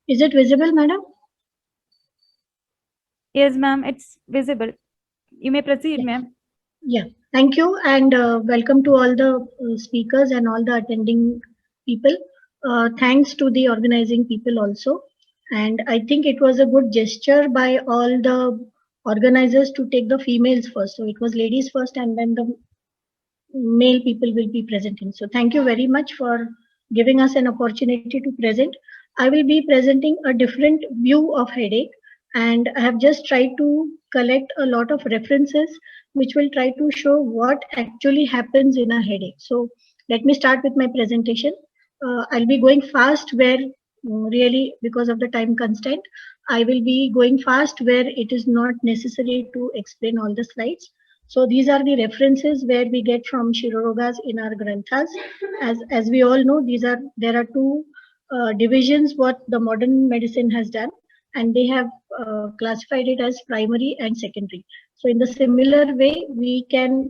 Is it visible, madam? Yes, ma'am, it's visible. You may proceed, Yeah. ma'am. Yeah. Thank you, and welcome to all the speakers and all the attending people. Thanks to the organizing people also. And I think it was a good gesture by all the organizers to take the females first. So it was ladies first, and then the male people will be presenting. So thank you very much for giving us an opportunity to present. I will be presenting a different view of headache, and I have just tried to collect a lot of references which will try to show what actually happens in a headache. So let me start with my presentation. I'll be going fast where really because of the time constraint, I will be going fast where it is not necessary to explain all the slides. So these are the references where we get from Shirorogas in our granthas. As we all know, there are two divisions what the modern medicine has done, and they have classified it as primary and secondary. So in the similar way, we can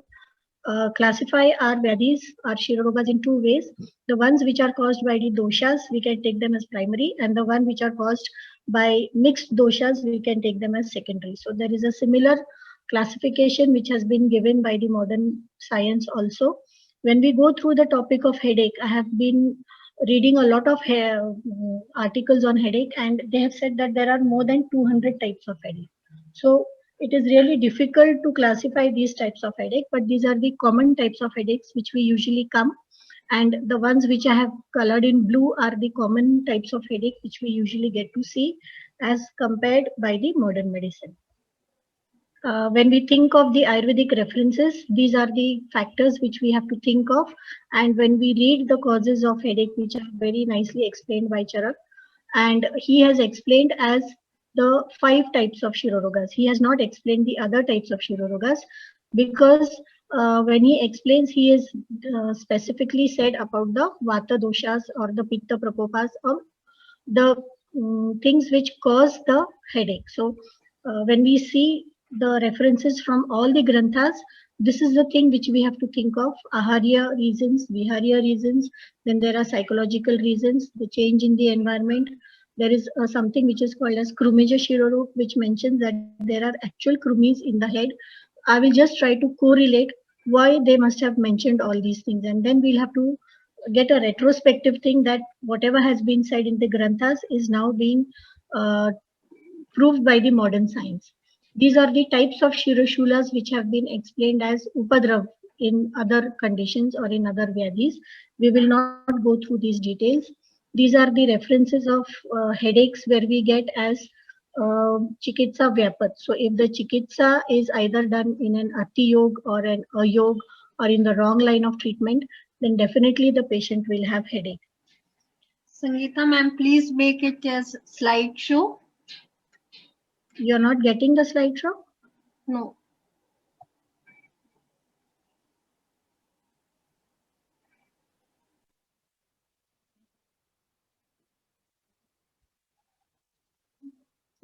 classify our Vyadhis, our Shirorogas in two ways. The ones which are caused by the doshas, we can take them as primary, and the one which are caused by mixed doshas, we can take them as secondary. So there is a similar classification which has been given by the modern science also. When we go through the topic of headache, I have been reading a lot of articles on headache, and they have said that there are more than 200 types of headache. So it is really difficult to classify these types of headache, but these are the common types of headaches which we usually come. And the ones which I have colored in blue are the common types of headache which we usually get to see as compared by the modern medicine. When we think of the Ayurvedic references, these are the factors which we have to think of. And when we read the causes of headache, which are very nicely explained by Charak, and he has explained as the 5 types of Shirorogas. He has not explained the other types of Shirorogas because when he explains, he has specifically said about the Vata doshas or the Pitta prakopas or the things which cause the headache. So when we see the references from all the granthas, this is the thing which we have to think of: aharya reasons, viharya reasons. Then there are psychological reasons, the change in the environment. There is something which is called as Krumeja Shirorok, which mentions that there are actual krumis in the head. I will just try to correlate why they must have mentioned all these things, and then we'll have to get a retrospective thing that whatever has been said in the granthas is now being uh, proved by the modern science. These are the types of Shiroshulas which have been explained as Upadrav in other conditions or in other Vyadhis. We will not go through these details. These are the references of headaches where we get as Chikitsa Vyapat. So if the Chikitsa is either done in an Ati Yog or an Ayog or in the wrong line of treatment, then definitely the patient will have headache. Sangeeta ma'am, please make it as slideshow. You're not getting the slideshow? No.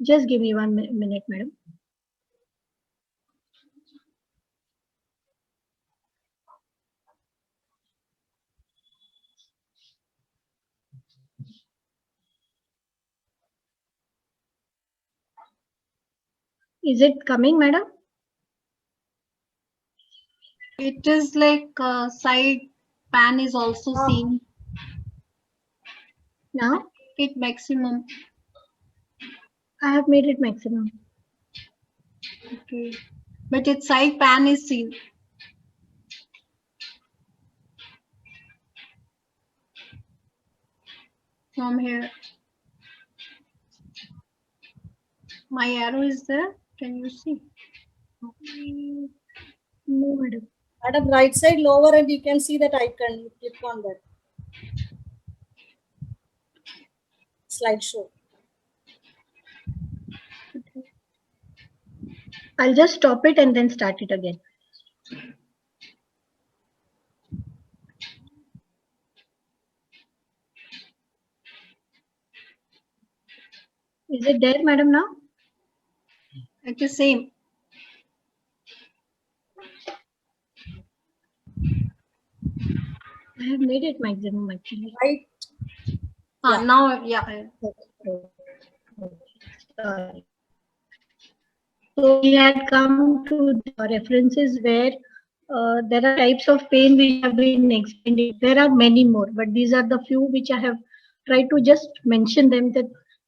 Just give me 1 minute, madam. Is it coming, madam? It is like side pan is also seen. Now? It maximum. I have made it maximum. Okay. But its side pan is seen. From here. My arrow is there. Can you see? No, madam. Madam, right side lower and you can see that icon. You click on that. Slideshow. I'll just stop it and then start it again. Is it there, madam, now? It is same. I have made it maximum actually. Right. Now, yeah. Okay. So we had come to references where there are types of pain which have been explained. There are many more, but these are the few which I have tried to just mention them, that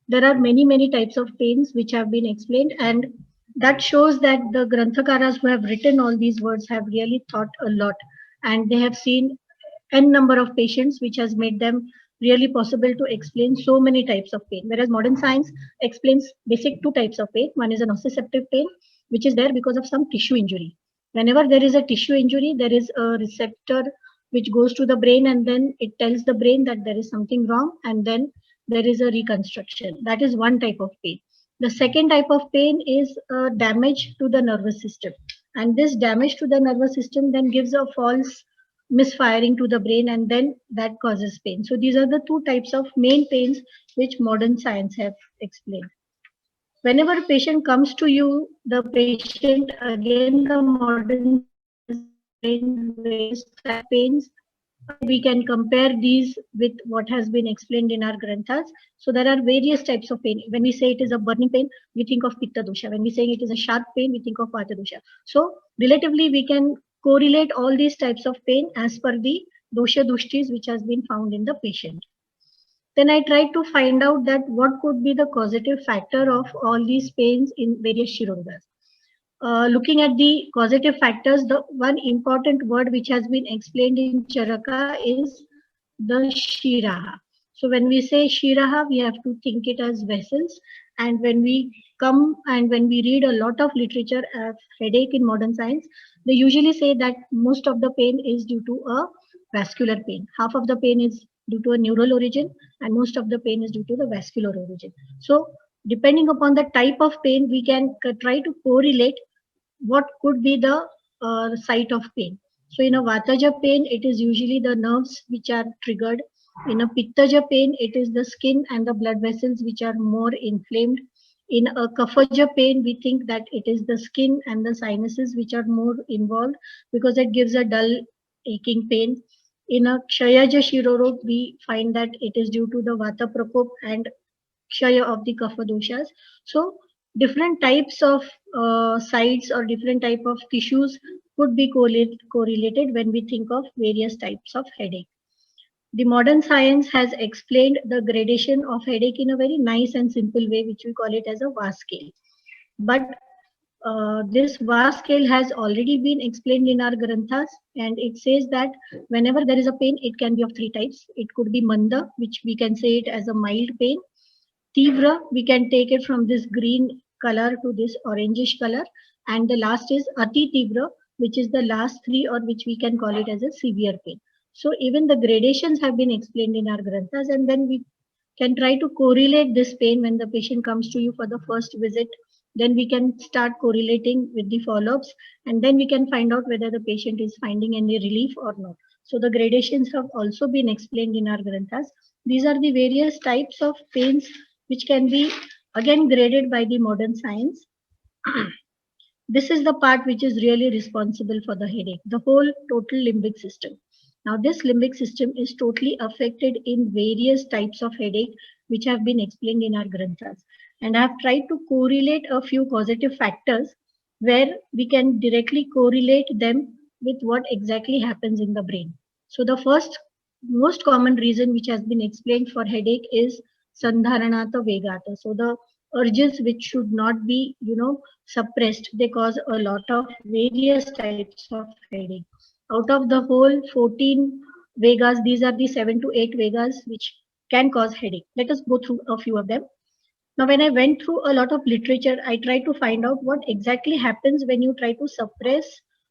there are many types of pains which have been explained, and that shows that the Granthakaras who have written all these words have really thought a lot, and they have seen n number of patients, which has made them really possible to explain so many types of pain. Whereas modern science explains basic two types of pain. One is a nociceptive pain, which is there because of some tissue injury. Whenever there is a tissue injury, there is a receptor which goes to the brain, and then it tells the brain that there is something wrong, and then there is a reconstruction. That is one type of pain. The second type of pain is damage to the nervous system. And this damage to the nervous system then gives a false misfiring to the brain, and then that causes pain. So these are the two types of main pains which modern science have explained. Whenever a patient comes to you, the patient, again, the modern pains, we can compare these with what has been explained in our granthas. So there are various types of pain. When we say it is a burning pain, we think of pitta dosha. When we say it is a sharp pain, we think of vata dosha. So relatively, we can correlate all these types of pain as per the dosha dushtis which has been found in the patient. Then I tried to find out that what could be the causative factor of all these pains in various Shirongas. Looking at the causative factors, the one important word which has been explained in Charaka is the Shiraha. So when we say Shiraha, we have to think it as vessels. And when we come and when we read a lot of literature of headache in modern science, they usually say that most of the pain is due to a vascular pain. Half of the pain is due to a neural origin, and most of the pain is due to the vascular origin. So depending upon the type of pain, we can try to correlate what could be the site of pain. So in a Vataja pain, it is usually the nerves which are triggered. In a Pittaja pain, it is the skin and the blood vessels which are more inflamed. In a Kaphaja pain, we think that it is the skin and the sinuses which are more involved because it gives a dull aching pain. In a Kshayaja Shirorog, we find that it is due to the Vata Prakop and Kshaya of the Kapha doshas. So different types of sites or different type of tissues could be correlated when we think of various types of headache. The modern science has explained the gradation of headache in a very nice and simple way, which we call it as a VAS scale. But this VAS scale has already been explained in our granthas, and it says that whenever there is a pain, it can be of three types. It could be Manda, which we can say it as a mild pain. Tivra, we can take it from this green color to this orangish color. And the last is Ati Tivra, which is the last three, or which we can call it as a severe pain. So even the gradations have been explained in our granthas, and then we can try to correlate this pain when the patient comes to you for the first visit. Then we can start correlating with the follow-ups, and then we can find out whether the patient is finding any relief or not. So the gradations have also been explained in our granthas. These are the various types of pains which can be again graded by the modern science. This is the part which is really responsible for the headache, the whole total limbic system. Now this limbic system is totally affected in various types of headache which have been explained in our granthas. And I have tried to correlate a few causative factors where we can directly correlate them with what exactly happens in the brain. So the first most common reason which has been explained for headache is Sandharanata Vegata. So the urges which should not be, suppressed, they cause a lot of various types of headache. Out of the whole 14 Vegas, these are the 7 to 8 Vegas which can cause headache. Let us go through a few of them. Now, when I went through a lot of literature, I tried to find out what exactly happens when you try to suppress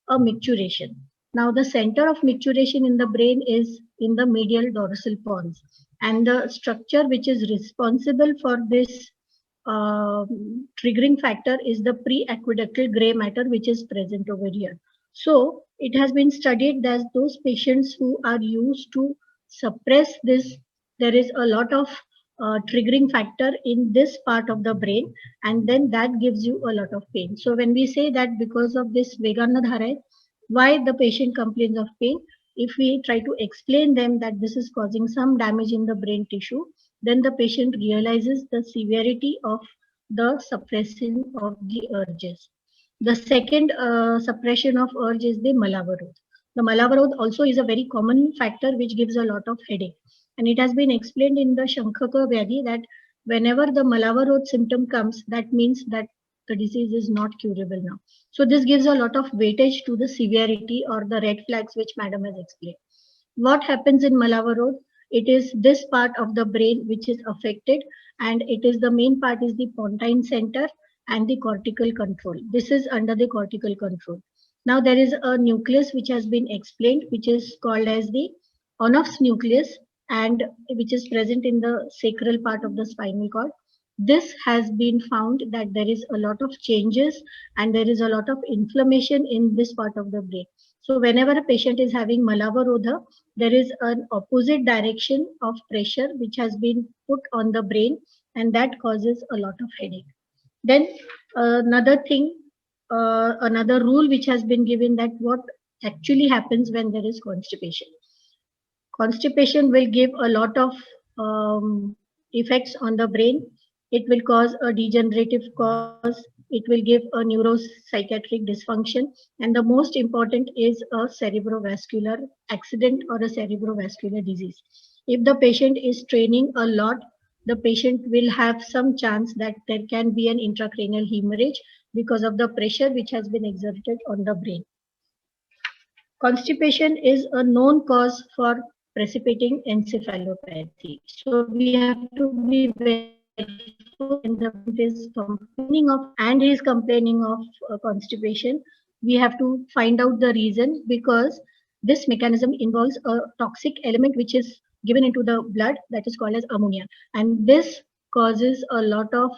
a micturition. Now, the center of micturition in the brain is in the medial dorsal pons, and the structure which is responsible for this triggering factor is the pre-aqueductal gray matter which is present over here. So, it has been studied that those patients who are used to suppress this, there is a lot of triggering factor in this part of the brain, and then that gives you a lot of pain. So when we say that because of this Veganadhara, why the patient complains of pain, if we try to explain them that this is causing some damage in the brain tissue, then the patient realizes the severity of the suppression of the urges. The second suppression of urge is the Malavarod. The Malavarod also is a very common factor which gives a lot of headache. And it has been explained in the Shankhaka Vyadhi that whenever the Malavarod symptom comes, that means that the disease is not curable now. So this gives a lot of weightage to the severity or the red flags which Madam has explained. What happens in Malavarod? It is this part of the brain which is affected, and it is the main part is the pontine center and the cortical control. This is under the cortical control. Now there is a nucleus which has been explained, which is called as the Onuf's nucleus, and which is present in the sacral part of the spinal cord. This has been found that there is a lot of changes and there is a lot of inflammation in this part of the brain. So whenever a patient is having Malavarodha, there is an opposite direction of pressure which has been put on the brain, and that causes a lot of headache. Then another thing, another rule which has been given, that what actually happens when there is constipation. Constipation will give a lot of effects on the brain. It will cause a degenerative cause. It will give a neuropsychiatric dysfunction. And the most important is a cerebrovascular accident or a cerebrovascular disease. If the patient is straining a lot, the patient will have some chance that there can be an intracranial hemorrhage because of the pressure which has been exerted on the brain. Constipation is a known cause for precipitating encephalopathy. So we have to be very careful when the patient is complaining of constipation. We have to find out the reason, because this mechanism involves a toxic element which is given into the blood, that is called as ammonia, and this causes a lot of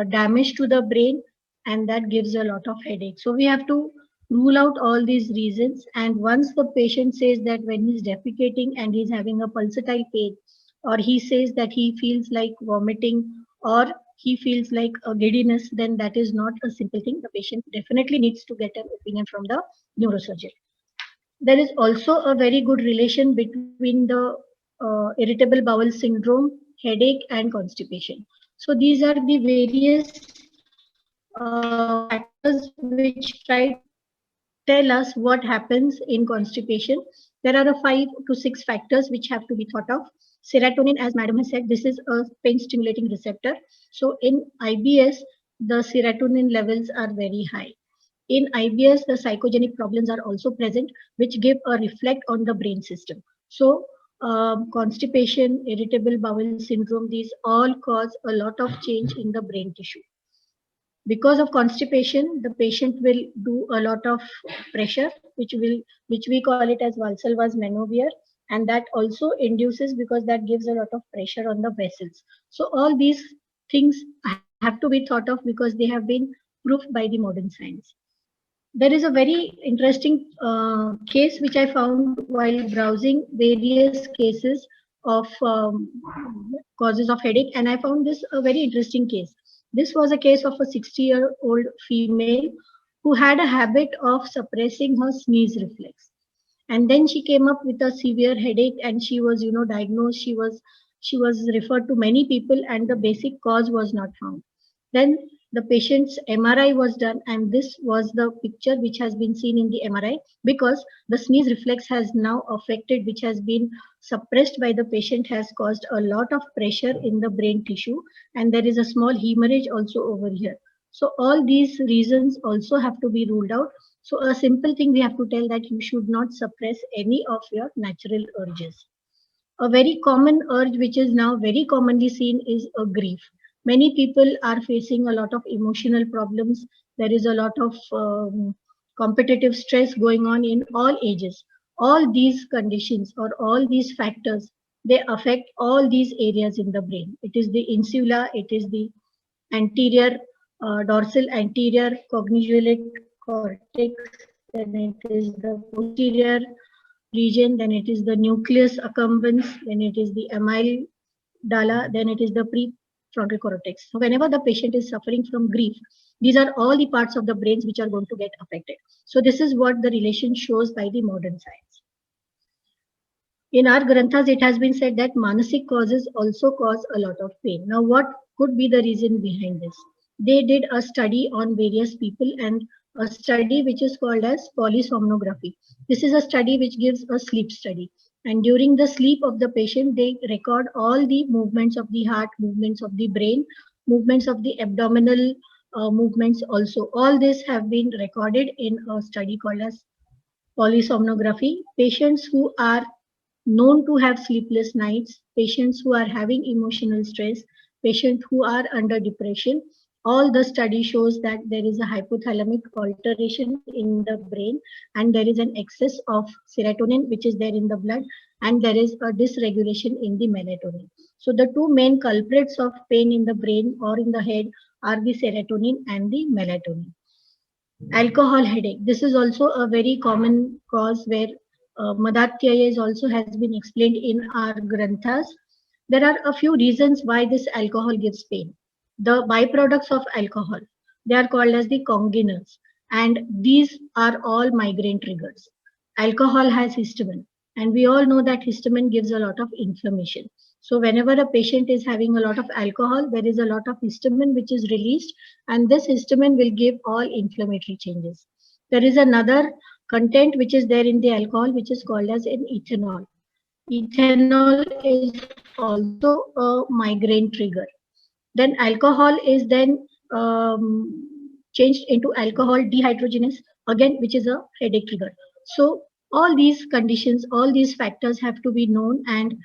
damage to the brain, and that gives a lot of headache. So we have to rule out all these reasons, and once the patient says that when he's defecating and he's having a pulsatile pain, or he says that he feels like vomiting, or he feels like a giddiness, then that is not a simple thing. The patient definitely needs to get an opinion from the neurosurgeon. There is also a very good relation between the irritable bowel syndrome, headache, and constipation. So these are the various factors which try to tell us what happens in constipation. There are 5 to 6 factors which have to be thought of. Serotonin, as Madam has said, this is a pain stimulating receptor. So in IBS, the serotonin levels are very high. In IBS, the psychogenic problems are also present, which give a reflect on the brain system. So constipation, irritable bowel syndrome, these all cause a lot of change in the brain tissue. Because of constipation, the patient will do a lot of pressure, which we call it as Valsalva's manoeuvre, and that also induces, because that gives a lot of pressure on the vessels. So all these things have to be thought of because they have been proved by the modern science. There is a very interesting case which I found while browsing various cases of causes of headache, and I found this a very interesting case. This was a case of a 60-year-old female who had a habit of suppressing her sneeze reflex. And then she came up with a severe headache, and she was, diagnosed. She was referred to many people, and the basic cause was not found. Then the patient's MRI was done, and this was the picture which has been seen in the MRI, because the sneeze reflex has now affected, which has been suppressed by the patient, has caused a lot of pressure in the brain tissue, and there is a small hemorrhage also over here. So all these reasons also have to be ruled out. So a simple thing we have to tell, that you should not suppress any of your natural urges. A very common urge which is now very commonly seen is a grief. Many people are facing a lot of emotional problems. There is a lot of competitive stress going on in all ages. All these conditions or all these factors, they affect all these areas in the brain. It is the insula, it is the anterior, dorsal anterior cognitive cortex, then it is the posterior region, then it is the nucleus accumbens, then it is the amygdala, then it is the prefrontal cortex. So whenever the patient is suffering from grief, these are all the parts of the brains which are going to get affected. So this is what the relation shows by the modern science. In our granthas, it has been said that manasic causes also cause a lot of pain. Now, what could be the reason behind this? They did a study on various people and a study which is called as polysomnography. This is a study which gives a sleep study. And during the sleep of the patient, they record all the movements of the heart, movements of the brain, movements of the abdominal movements also. All this have been recorded in a study called as polysomnography. Patients who are known to have sleepless nights, patients who are having emotional stress, patients who are under depression, all the study shows that there is a hypothalamic alteration in the brain and there is an excess of serotonin which is there in the blood and there is a dysregulation in the melatonin. So the two main culprits of pain in the brain or in the head are the serotonin and the melatonin. Alcohol headache. This is also a very common cause where Madhatyaya also has been explained in our granthas. There are a few reasons why this alcohol gives pain. The byproducts of alcohol, they are called as the congeners, and these are all migraine triggers. Alcohol has histamine, and we all know that histamine gives a lot of inflammation. So whenever a patient is having a lot of alcohol, there is a lot of histamine which is released, and this histamine will give all inflammatory changes. There is another content which is there in the alcohol which is called as an ethanol. Ethanol is also a migraine trigger. Then alcohol is then changed into alcohol dehydrogenase again, which is a headache trigger. So all these conditions, all these factors have to be known, and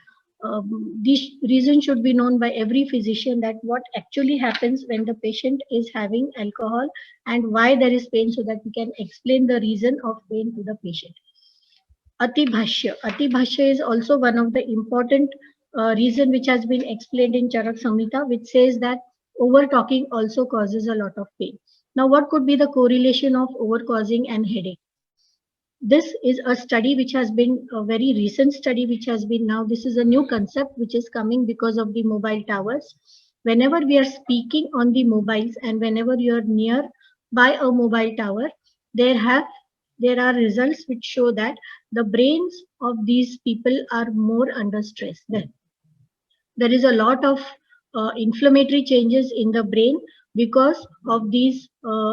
these reasons should be known by every physician that what actually happens when the patient is having alcohol and why there is pain, so that we can explain the reason of pain to the patient. Atibhashya. Atibhashya is also one of the important reason which has been explained in Charak Samhita, which says that over talking also causes a lot of pain. Now, what could be the correlation of over causing and headache? This is a study which has been a very recent study which has been now, this is a new concept which is coming because of the mobile towers. Whenever we are speaking on the mobiles and whenever you are near by a mobile tower, there are results which show that the brains of these people are more under stress. There is a lot of inflammatory changes in the brain because of these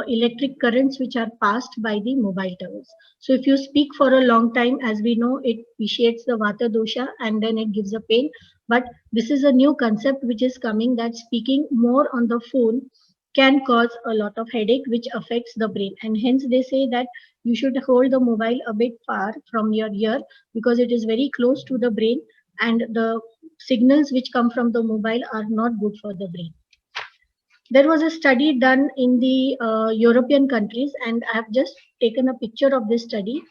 electric currents which are passed by the mobile towers. So if you speak for a long time, as we know, it vitiates the vata dosha and then it gives a pain. But this is a new concept which is coming, that speaking more on the phone can cause a lot of headache which affects the brain, and hence they say that you should hold the mobile a bit far from your ear because it is very close to the brain and the signals which come from the mobile are not good for the brain. There was a study done in the European countries, and I have just taken a picture of this study.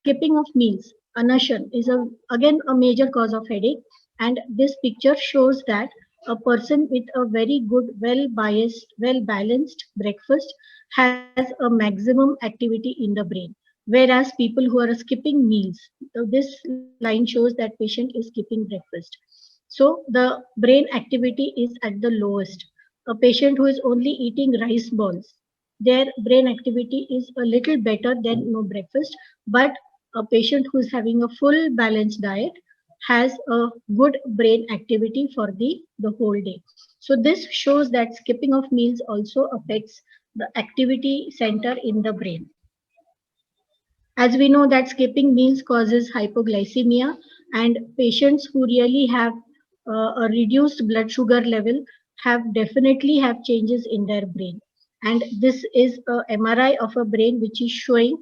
Skipping of meals, anashan, is again a major cause of headache, and this picture shows that a person with a very good, well balanced breakfast has a maximum activity in the brain, whereas people who are skipping meals, this line shows that patient is skipping breakfast. So the brain activity is at the lowest. A patient who is only eating rice balls, their brain activity is a little better than no breakfast, but a patient who is having a full balanced diet has a good brain activity for the whole day. So this shows that skipping of meals also affects the activity center in the brain. As we know that skipping meals causes hypoglycemia, and patients who really have a reduced blood sugar level have definitely have changes in their brain. And this is a MRI of a brain which is showing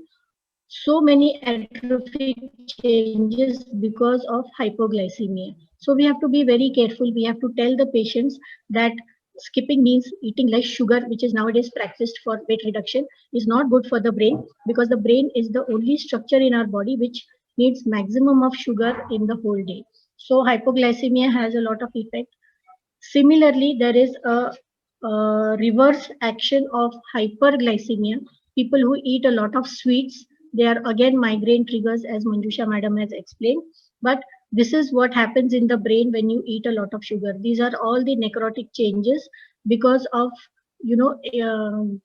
so many atrophic changes because of hypoglycemia. So we have to be very careful. We have to tell the patients that skipping means eating less sugar, which is nowadays practiced for weight reduction, is not good for the brain, because the brain is the only structure in our body which needs maximum of sugar in the whole day. So hypoglycemia has a lot of effect. Similarly, there is a reverse action of hyperglycemia. People who eat a lot of sweets, they are again migraine triggers, as Manjusha madam has explained. But this is what happens in the brain when you eat a lot of sugar. These are all the necrotic changes because of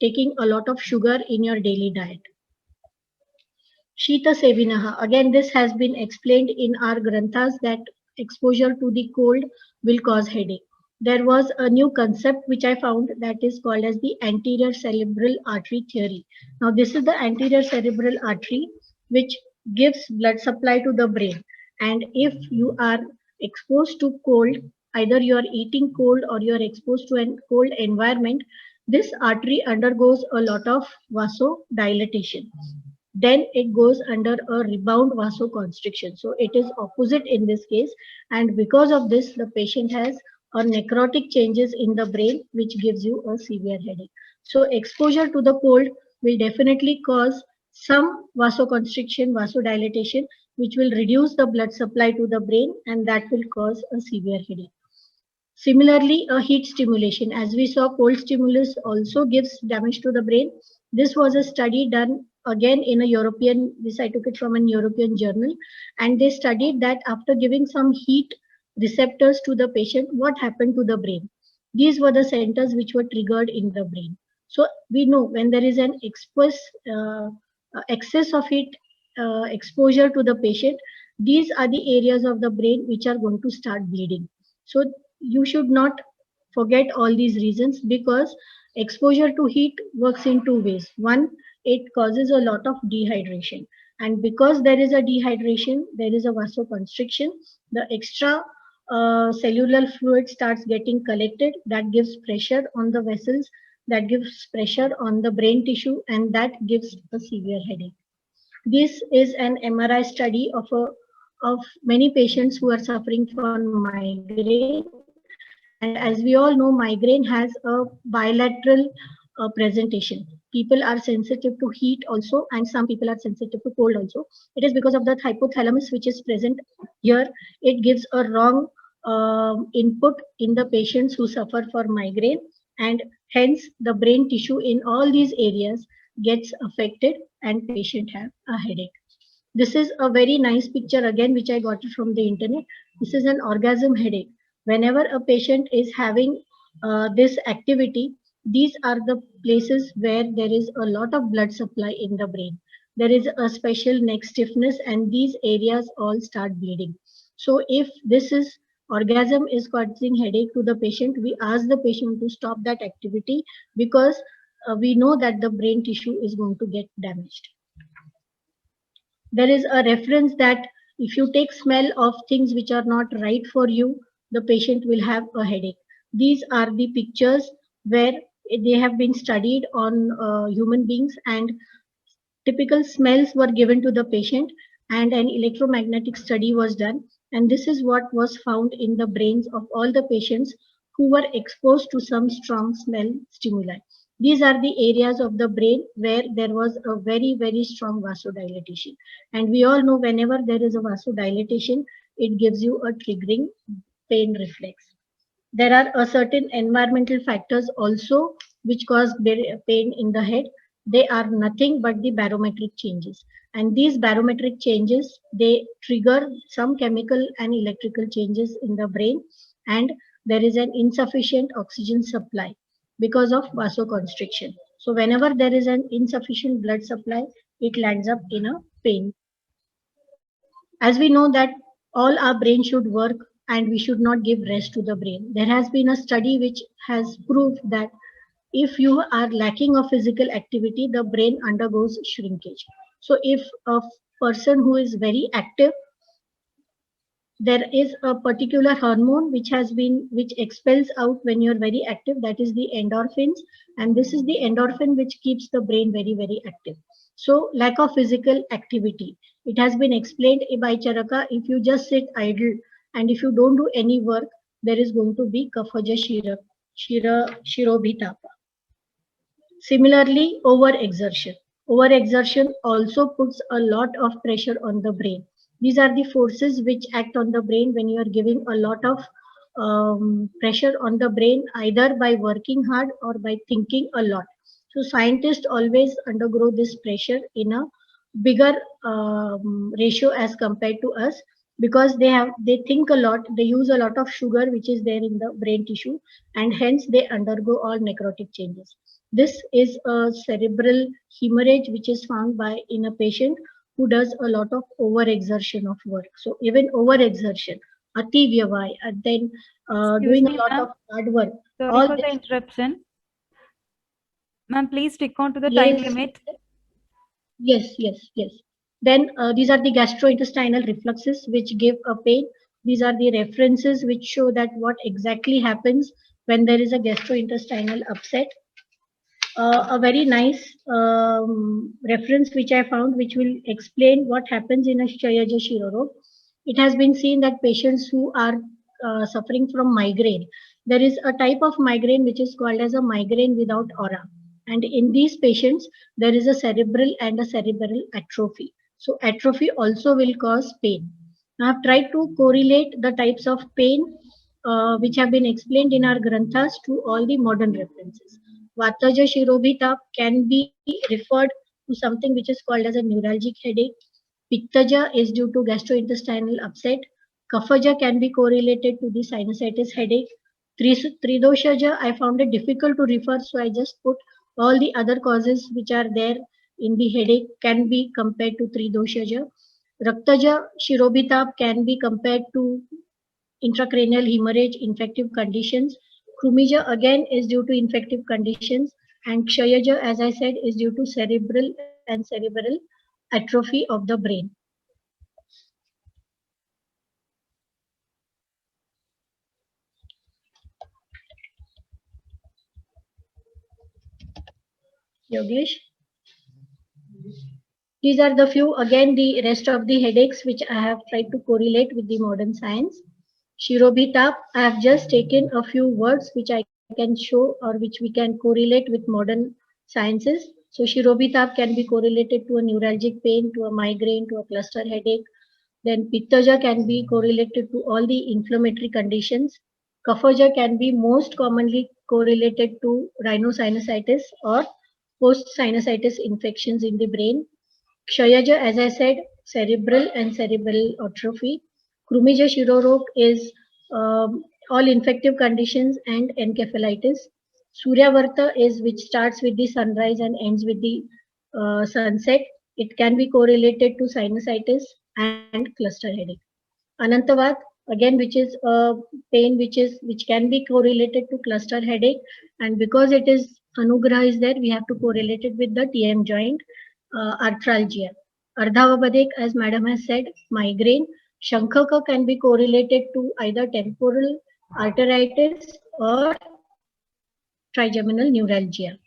taking a lot of sugar in your daily diet. Shita Sevinaha. Again, this has been explained in our granthas that exposure to the cold will cause headache. there was a new concept which I found that is called as the anterior cerebral artery theory. Now, this is the anterior cerebral artery which gives blood supply to the brain. And if you are exposed to cold, either you are eating cold or you are exposed to a cold environment, this artery undergoes a lot of vasodilatation. Then it goes under a rebound vasoconstriction. So it is opposite in this case. And because of this, the patient has a necrotic changes in the brain, which gives you a severe headache. So exposure to the cold will definitely cause some vasoconstriction, vasodilatation, which will reduce the blood supply to the brain, and that will cause a severe headache. Similarly, a heat stimulation, as we saw, cold stimulus also gives damage to the brain. This was a study done again in a European, this I took it from an European journal, and they studied that after giving some heat receptors to the patient, what happened to the brain. These were the centers which were triggered in the brain. So we know when there is an excess of heat exposure to the patient, these are the areas of the brain which are going to start bleeding. So you should not forget all these reasons, because exposure to heat works in two ways. One, it causes a lot of dehydration. And because there is a dehydration, there is a vasoconstriction. The extra cellular fluid starts getting collected. That gives pressure on the vessels, that gives pressure on the brain tissue, and that gives a severe headache. This is an MRI study of many patients who are suffering from migraine. And as we all know, migraine has a bilateral presentation. People are sensitive to heat also, and some people are sensitive to cold also. It is because of the hypothalamus which is present here. It gives a wrong input in the patients who suffer from migraine, and hence the brain tissue in all these areas gets affected and patient have a headache. This is a very nice picture again, which I got it from the internet. This is an orgasm headache. Whenever a patient is having this activity, these are the places where there is a lot of blood supply in the brain. There is a special neck stiffness, and these areas all start bleeding. So if this is orgasm is causing headache to the patient, we ask the patient to stop that activity, because we know that the brain tissue is going to get damaged. There is a reference that if you take smell of things which are not right for you, the patient will have a headache. These are the pictures where they have been studied on human beings, and typical smells were given to the patient, and an electromagnetic study was done. And this is what was found in the brains of all the patients who were exposed to some strong smell stimuli. These are the areas of the brain where there was a very, very strong vasodilatation. And we all know whenever there is a vasodilatation, it gives you a triggering pain reflex. There are a certain environmental factors also which cause pain in the head. They are nothing but the barometric changes. And these barometric changes, they trigger some chemical and electrical changes in the brain, and there is an insufficient oxygen supply because of vasoconstriction. So whenever there is an insufficient blood supply, it lands up in a pain. As we know that all our brain should work and we should not give rest to the brain. There has been a study which has proved that if you are lacking of physical activity, the brain undergoes shrinkage. So if a person who is very active, there is a particular hormone which expels out when you're very active, that is the endorphins, and this is the endorphin which keeps the brain very, very active. So lack of physical activity, it has been explained by Charaka, if you just sit idle and if you don't do any work, there is going to be kaphaja shirobhitapa. Similarly, overexertion. Overexertion also puts a lot of pressure on the brain. These are the forces which act on the brain when you are giving a lot of pressure on the brain, either by working hard or by thinking a lot. So scientists always undergo this pressure in a bigger ratio as compared to us, because they think a lot, they use a lot of sugar which is there in the brain tissue, and hence they undergo all necrotic changes. This is a cerebral hemorrhage which is found in a patient who does a lot of overexertion of work. So even overexertion, ati vyavai, and then doing a me, lot ma'am. of hard work. Sorry All for the this, interruption. Ma'am, please stick on to the time limit. Yes, yes, yes. Then these are the gastrointestinal refluxes which give a pain. These are the references which show that what exactly happens when there is a gastrointestinal upset. A very nice reference which I found, which will explain what happens in a Shayaja Shirorog. It has been seen that patients who are suffering from migraine, there is a type of migraine which is called as a migraine without aura. And in these patients, there is a cerebral and a cerebral atrophy. So atrophy also will cause pain. I have tried to correlate the types of pain which have been explained in our granthas to all the modern references. Vataja Shirobhita can be referred to something which is called as a neuralgic headache. Pittaja is due to gastrointestinal upset. Kaphaja can be correlated to the sinusitis headache. Tridoshaja I found it difficult to refer, so I just put all the other causes which are there in the headache can be compared to Tridoshaja. Raktaja Shirobhita can be compared to intracranial hemorrhage, infective conditions. Krumija again is due to infective conditions, and Kshayaja, as I said, is due to cerebral and cerebral atrophy of the brain. Yogesh? These are the few, again, the rest of the headaches which I have tried to correlate with the modern science. Shirobhitap, I have just taken a few words which I can show or which we can correlate with modern sciences. So Shirobhitap can be correlated to a neuralgic pain, to a migraine, to a cluster headache. Then Pittaja can be correlated to all the inflammatory conditions. Kaphaja can be most commonly correlated to rhinosinusitis or post-sinusitis infections in the brain. Kshayaja, as I said, cerebral and cerebral atrophy. Krumija Shirorok is all infective conditions and encephalitis. Suryavarta is which starts with the sunrise and ends with the sunset. It can be correlated to sinusitis and cluster headache. Anantavad, again, which is a pain which can be correlated to cluster headache, and because it is Anugraha is there, we have to correlate it with the TM joint arthralgia. Ardhavabadek, as madam has said, migraine. Shankhaka can be correlated to either temporal arteritis or trigeminal neuralgia.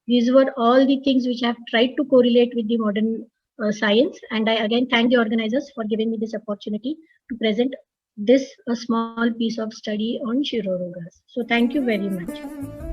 These were all the things which I have tried to correlate with the modern science. And I again thank the organizers for giving me this opportunity to present this a small piece of study on Shirorogas. So thank you very much.